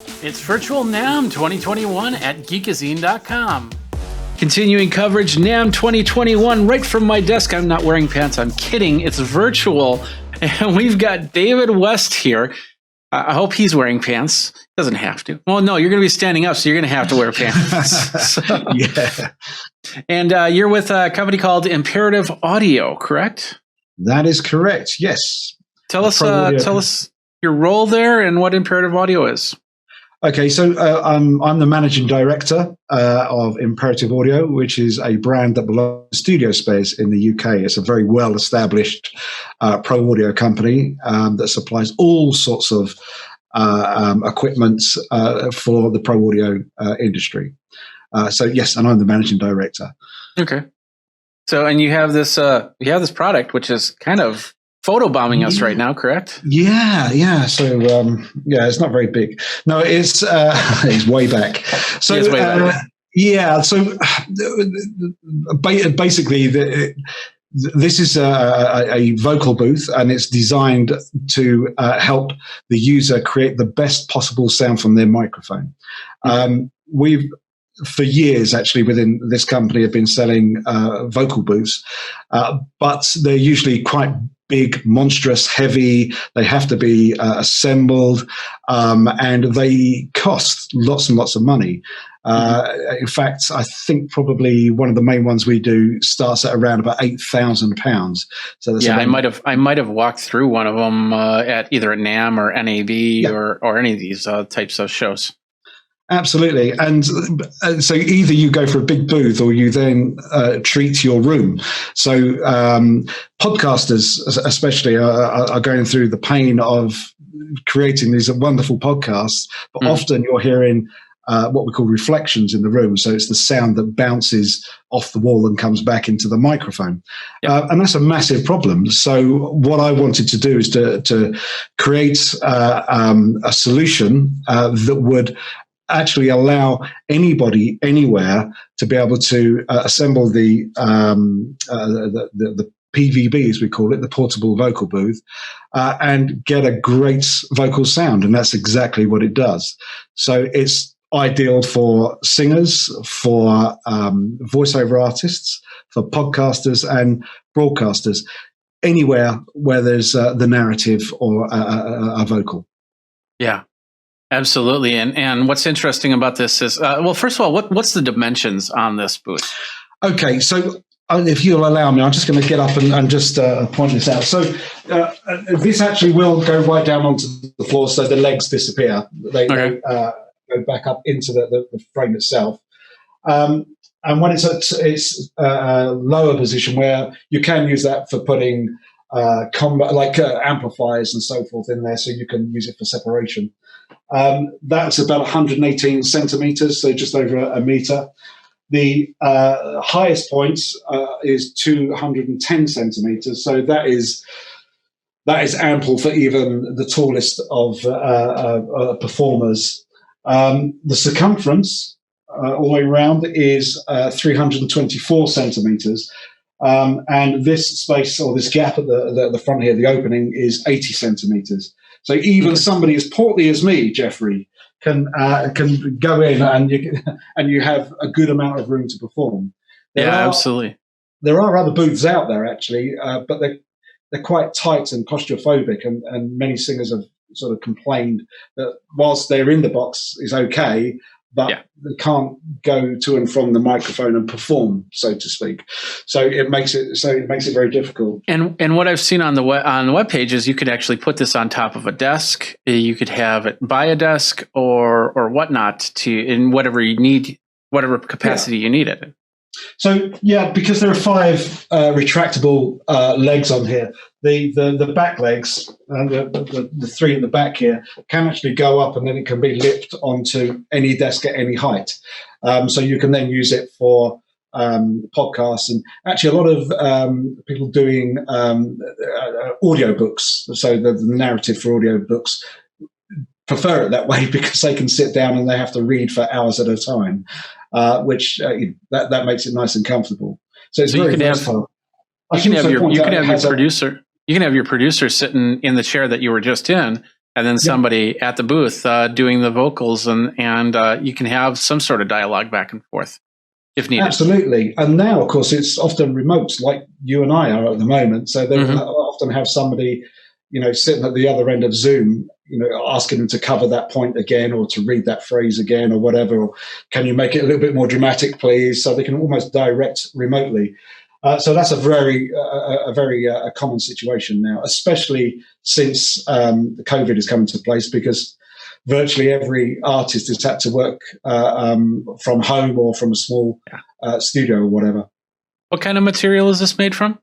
It's Virtual NAMM 2021 at geekazine.com. Continuing coverage, NAMM 2021, right from my desk. I'm not wearing pants. I'm kidding. It's virtual. And we've got David West here. I hope he's wearing pants. Doesn't have to. Well, no, you're going to be standing up, so you're going to have to wear pants. Yeah. And you're with a company called Imperative Audio, correct? That is correct. Yes. Tell us your role there and what Imperative Audio is. Okay, so I'm the managing director of Imperative Audio, which is a brand that belongs to Studio Space in the UK. It's a very well-established pro audio company that supplies all sorts of equipment for the pro audio industry. So yes, and I'm the managing director. Okay. So, and you have this product, which is kind of photobombing us right now, correct? Yeah. So, it's not very big. No, it's way back. So, it's way back. Yeah. So, basically, this is a vocal booth, and it's designed to help the user create the best possible sound from their microphone. We've for years, actually, within this company, have been selling vocal booths, but they're usually quite big, monstrous, heavy. They have to be assembled, and they cost lots and lots of money. In fact, I think probably one of the main ones we do starts at around about £8,000. So that's I might have walked through one of them at either a NAMM or NAB or any of these types of shows. Absolutely. And so either you go for a big booth or you then treat your room. So podcasters especially are going through the pain of creating these wonderful podcasts, but often you're hearing what we call reflections in the room. So it's the sound that bounces off the wall and comes back into the microphone. And that's a massive problem. So what I wanted to do is to create a solution that would actually allow anybody anywhere to be able to assemble the PVB, as we call it, the portable vocal booth, and get a great vocal sound. And that's exactly what it does. So it's ideal for singers, for voiceover artists, for podcasters and broadcasters, anywhere where there's the narrative or a vocal. Yeah. Absolutely. And what's interesting about this is, well, first of all, what's the dimensions on this booth? Okay, so if you'll allow me, I'm just going to get up and just point this out. So this actually will go right down onto the floor, so the legs disappear. They go back up into the frame itself. And when it's at its lower position, where you can use that for putting amplifiers and so forth in there, so you can use it for separation. That's about 118 centimeters, so just over a meter. The highest point is 210 centimeters, so that is ample for even the tallest of performers. The circumference all the way around is 324 centimeters. And this space, or this gap at the front here, the opening, is 80 centimeters. So even somebody as portly as me, Jeffrey, can go in and you have a good amount of room to perform. Absolutely. There are other booths out there actually, but they're quite tight and claustrophobic, and many singers have sort of complained that whilst they're in the box is okay, but they can't go to and from the microphone and perform, so to speak. So it makes it very difficult. And what I've seen on the web page is you could actually put this on top of a desk. You could have it by a desk or whatnot in whatever you need, whatever capacity you need it. So because there are 5 retractable legs on here, the back legs and the 3 in the back here can actually go up, and then it can be lipped onto any desk at any height. So you can then use it for podcasts, and actually a lot of people doing audio books. So the narrative for audio books prefer it that way because they can sit down and they have to read for hours at a time. Which that makes it nice and comfortable. So it's very versatile. You can have your producer sitting in the chair that you were just in, and then somebody at the booth doing the vocals, and you can have some sort of dialogue back and forth if needed. Absolutely. And now, of course, it's often remote, like you and I are at the moment. So they will often have somebody, sitting at the other end of Zoom, asking them to cover that point again, or to read that phrase again, or whatever. Or can you make it a little bit more dramatic, please? So they can almost direct remotely. So that's a very common situation now, especially since COVID has come into place, because virtually every artist has had to work from home or from a small studio or whatever. What kind of material is this made from?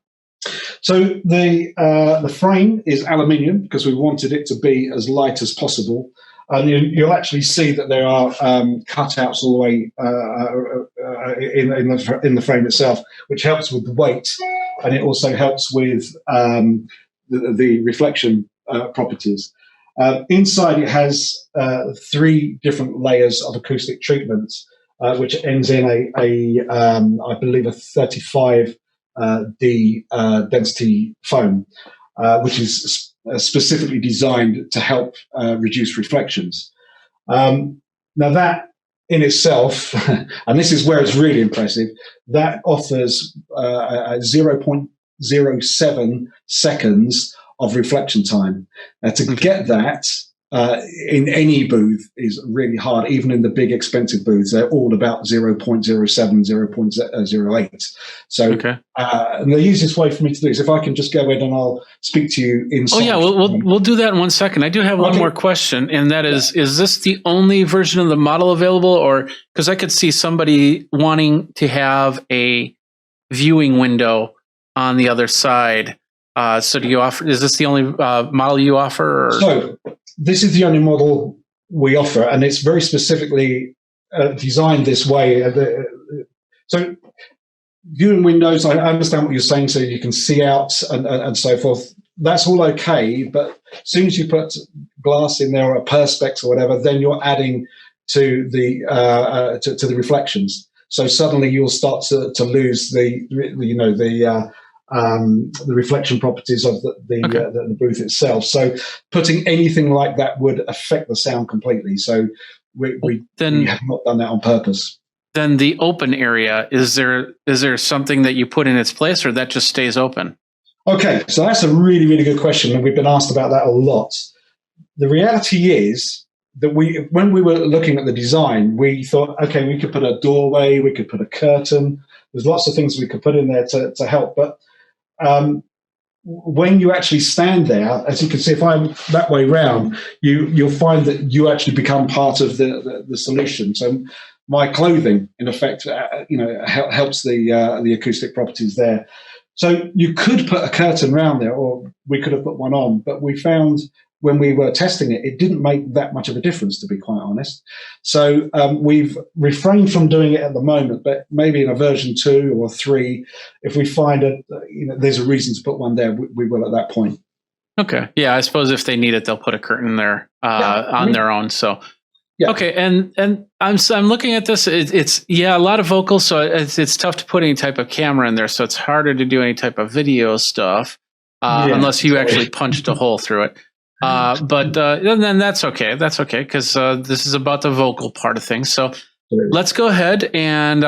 So the frame is aluminium, because we wanted it to be as light as possible. And you'll actually see that there are cutouts all the way in the frame itself, which helps with the weight, and it also helps with the reflection properties. Inside, it has 3 different layers of acoustic treatment, which ends in I believe, a 35 D density foam, which is specifically designed to help reduce reflections. Now that in itself, and this is where it's really impressive, that offers 0.07 seconds of reflection time. To get that in any booth is really hard. Even in the big expensive booths, they're all about 0.07, 0.08. So and the easiest way for me to do is if I can just go in and I'll speak to you in. Oh yeah, we'll do that in 1 second. I do have one more question, and that is this the only version of the model available, or because I could see somebody wanting to have a viewing window on the other side? So do you offer? Is this the only model you offer? Or? So this is the only model we offer, and it's very specifically designed this way. So viewing windows, I understand what you're saying, so you can see out and so forth. That's all okay, but as soon as you put glass in there or a perspex or whatever, then you're adding to the reflections. So suddenly you'll start to lose the reflection properties of the booth itself. So putting anything like that would affect the sound completely. So we have not done that on purpose. Then the open area, is there something that you put in its place, or that just stays open? Okay, so that's a really, really good question, and we've been asked about that a lot. The reality is that when we were looking at the design, we thought, okay, we could put a doorway, we could put a curtain. There's lots of things we could put in there to help, but when you actually stand there, as you can see, if I'm that way round, you'll find that you actually become part of the solution. So my clothing, in effect, helps the acoustic properties there. So you could put a curtain around there, or we could have put one on, but we found when we were testing it, it didn't make that much of a difference, to be quite honest. So we've refrained from doing it at the moment, but maybe in a version 2 or 3, if we find there's a reason to put one there, we will at that point. Okay. Yeah, I suppose if they need it, they'll put a curtain there on their own. So yeah. Okay, and I'm looking at this. It's a lot of vocals, so it's tough to put any type of camera in there. So it's harder to do any type of video stuff unless you actually punched a hole through it. But then that's okay. That's okay, because this is about the vocal part of things. So let's go ahead and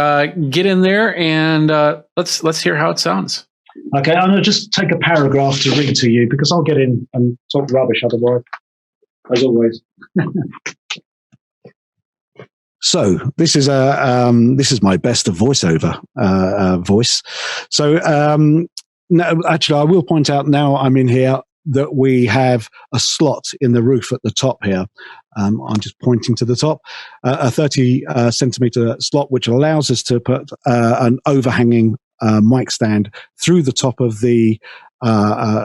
get in there, and let's hear how it sounds. Okay, I'm going to just take a paragraph to read to you, because I'll get in and talk rubbish otherwise, as always. So this is my best of voiceover voice. So no, actually, I will point out now I'm in here that we have a slot in the roof at the top here. I'm just pointing to the top, a 30 centimeter slot, which allows us to put an overhanging mic stand through the top of the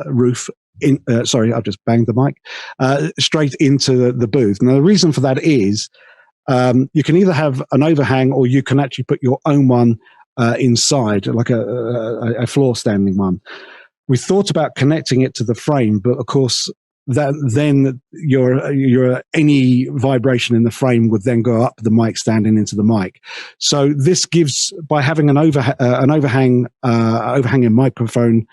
roof. Sorry, I've just banged the mic straight into the booth. Now, the reason for that is you can either have an overhang, or you can actually put your own one inside, like a floor standing one. We thought about connecting it to the frame, but of course, then your any vibration in the frame would then go up the mic stand and into the mic. So this gives, by having an overhanging microphone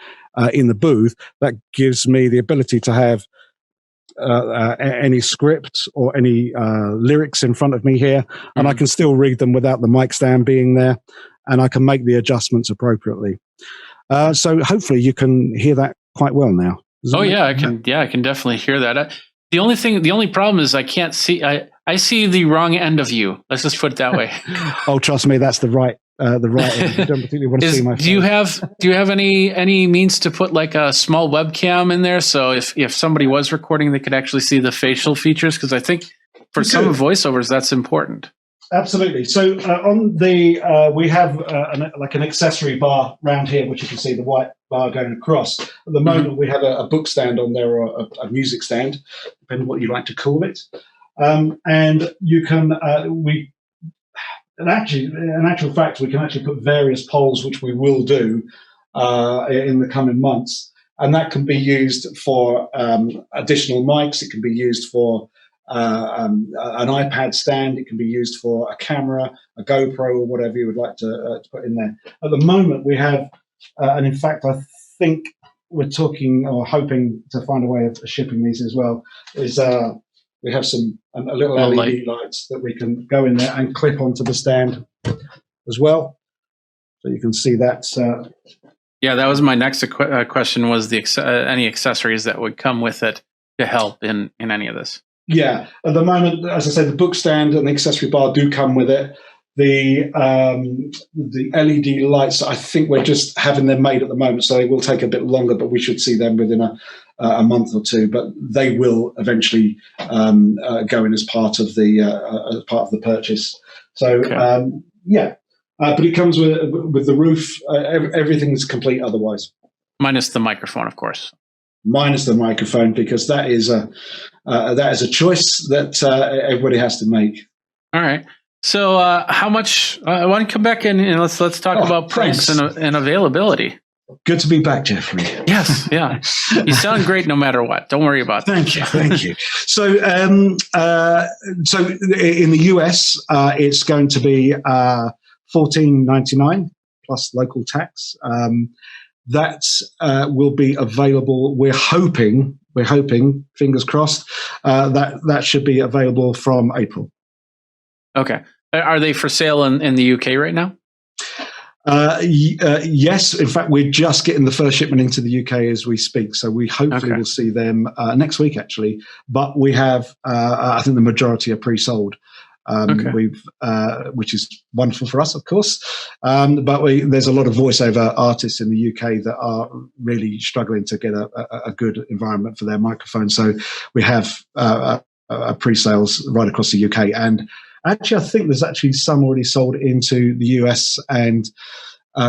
in the booth, that gives me the ability to have any script or any lyrics in front of me here, and I can still read them without the mic stand being there, and I can make the adjustments appropriately. So hopefully you can hear that quite well now. Oh yeah, I can. Yeah, I can definitely hear that. The only problem is I can't see. I see the wrong end of you. Let's just put it that way. Oh, trust me, that's the right end. You don't particularly want to see my face. Do you have any means to put like a small webcam in there, so if somebody was recording, they could actually see the facial features? Because I think for some voiceovers, that's important. Absolutely. So on the we have an accessory bar round here, which you can see the white bar going across. At the moment, we have a book stand on there, or a music stand, depending on what you like to call it. And you can in actual fact, we can actually put various polls, which we will do in the coming months, and that can be used for additional mics. It can be used for an iPad stand. It can be used for a camera, a GoPro, or whatever you would like to put in there. At the moment, we have, and in fact, I think we're talking or hoping to find a way of shipping these as well. We have a little LED lights that we can go in there and clip onto the stand as well, so you can see that. Yeah, that was my next question. Was any accessories that would come with it to help in any of this? Yeah, at the moment, as I say, the book stand and the accessory bar do come with it. The LED lights, I think we're just having them made at the moment, so they will take a bit longer, but we should see them within a month or two. But they will eventually go in as part of the purchase. So but it comes with the roof. Everything's complete otherwise, minus the microphone, of course. Minus the microphone, because that is a choice that everybody has to make. All right. So how much? I want to come back in and let's talk about price and availability. Good to be back, Jeffrey. Yes, yeah. You sound great no matter what. Don't worry about that. Thank you. So in the US, it's going to be $14.99 plus local tax. That will be available. We're hoping, fingers crossed, that should be available from April. Okay. Are they for sale in the UK right now? Yes. In fact, we're just getting the first shipment into the UK as we speak. So we hopefully will see them next week, actually. But we have, I think the majority are pre-sold. Which is wonderful for us, of course. But there's a lot of voiceover artists in the UK that are really struggling to get a good environment for their microphone. So we have pre-sales right across the UK. And actually, I think there's actually some already sold into the US and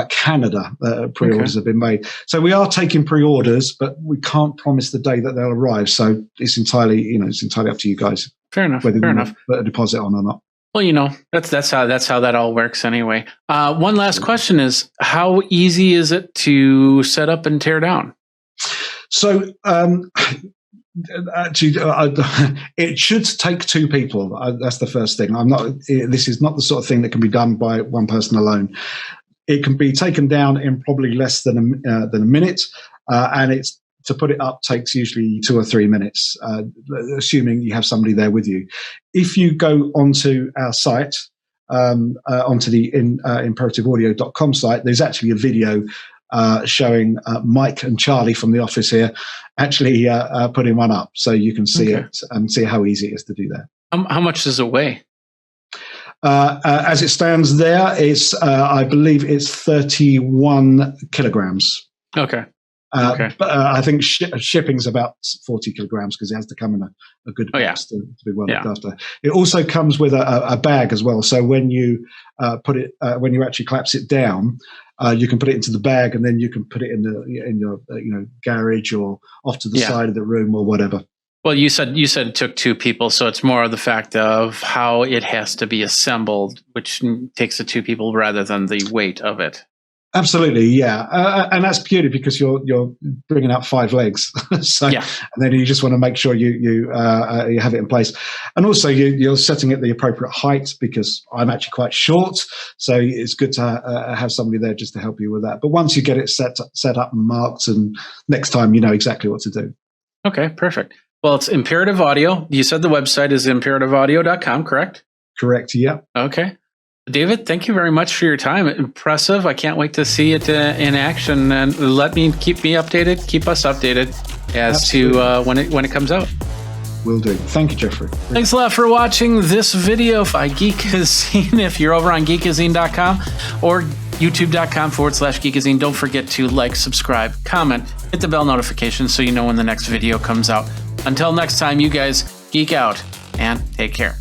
Canada. Pre-orders have been made. So we are taking pre-orders, but we can't promise the day that they'll arrive. So it's entirely up to you guys. Fair enough. Whether you want to put a deposit on or not. Well, that's how that all works anyway. One last question is, how easy is it to set up and tear down? So actually, it should take two people. That's the first thing. This is not the sort of thing that can be done by one person alone. It can be taken down in probably less than a minute, and it's to put it up takes usually 2 or 3 minutes, assuming you have somebody there with you. If you go onto our site, onto the imperativeaudio.com site, there's actually a video showing Mike and Charlie from the office here actually putting one up, so you can see it and see how easy it is to do that. How much does it weigh? As it stands there, it's I believe it's 31 kilograms. Okay. But I think shipping's about 40 kilograms because it has to come in a good box to be well looked after. It also comes with a bag as well. So when you put it, when you actually collapse it down, you can put it into the bag, and then you can put it in your garage or off to the side of the room or whatever. Well, you said it took two people, so it's more of the fact of how it has to be assembled, which takes the two people rather than the weight of it. Absolutely, yeah, and that's purely because you're bringing up 5 legs, and then you just want to make sure you have it in place, and also you're setting it the appropriate height, because I'm actually quite short, so it's good to have somebody there just to help you with that. But once you get it set up and marked, and next time you know exactly what to do. Okay, perfect. Well, it's Imperative Audio. You said the website is imperativeaudio.com, correct? Correct. Yeah. Okay. David, thank you very much for your time. Impressive. I can't wait to see it in action, and keep me updated, keep us updated as Absolutely. To when it comes out. Will do. Thank you, Jeffrey. Thanks a lot for watching this video by Geekazine. If you're over on geekazine.com or youtube.com/Geekazine, don't forget to like, subscribe, comment, hit the bell notification so you know when the next video comes out. Until next time, you guys geek out and take care.